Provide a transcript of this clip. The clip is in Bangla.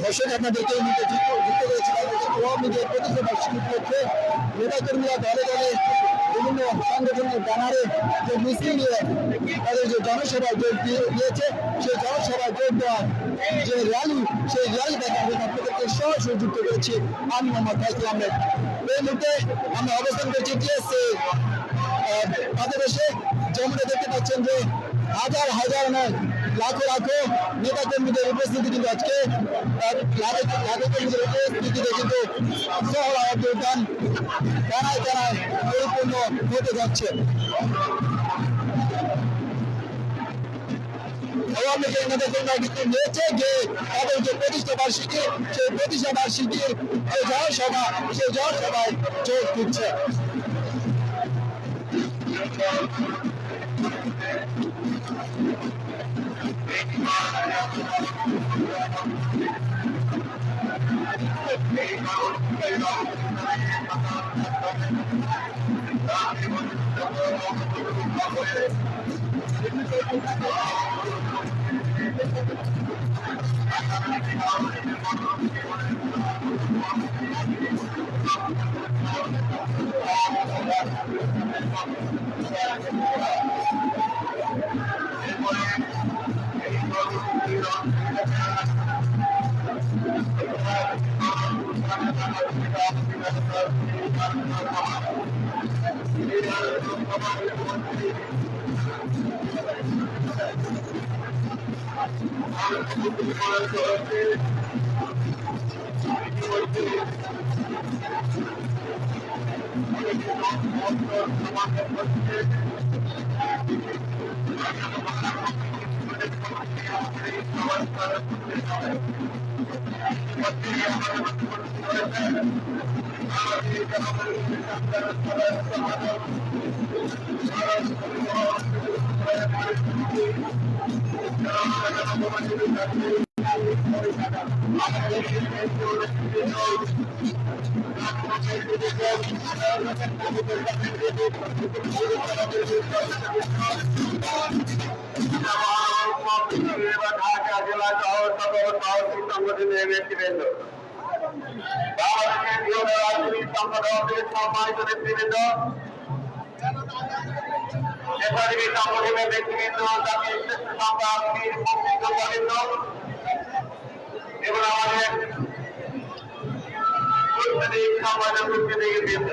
দর্শক আপনাদেরকে যুক্ত করেছি আওয়ামী লীগের প্রতিষ্ঠা বার্ষিকী উপলক্ষে নেতাকর্মীরা দলে দলে বিভিন্ন সংগঠনের ব্যানারে যে মিছিল নিয়ে তাদের যে জনসভায় যোগ দিয়েছে সেই জনসভায় যোগ দেওয়ার যে র্যালি সেই র্যালি দেখাতে আপনাদেরকে সরাসরি যুক্ত করেছি আমি মোহাম্মদ ফাইজুল আহমেদ। এই মুহূর্তে আমরা অবস্থান করছি টিএসসি পাদদেশে, যেমনটা দেখতে পাচ্ছেন যে হাজার হাজার নয় লাখো লাখো নেতা কর্মীদের উপস্থিতি কিন্তু আজকে লাখো কর্মীদের উপস্থিতিতে কিন্তু শহর অভ্যুত্থান জানায় জানায় পরিপূর্ণ হতে যাচ্ছে। আওয়ামী লীগের নেতাকর্মীরা কিন্তু নিয়েছে যে তাদের যে প্রতিষ্ঠা বার্ষিকী সেই প্রতিষ্ঠা বার্ষিকীর যে জনসভা সেই জনসভায় যোগ দিচ্ছে। ঢাকা জেলা শহর সংগঠনের নেতৃবৃন্দ, বাংলাদেশের রাজনৈতিক সংগঠনের সম্মানিত নেতৃবৃন্দ, নেতাজী সংগঠনের নেতৃবৃন্দ, জাতীয় শ্রেষ্ঠ সংগ্রামীর মুক্তিযোদ্ধাবৃন্দ এবং আমাদের কূটনৈতিক সংবাদ কূটনীতিবৃন্দ,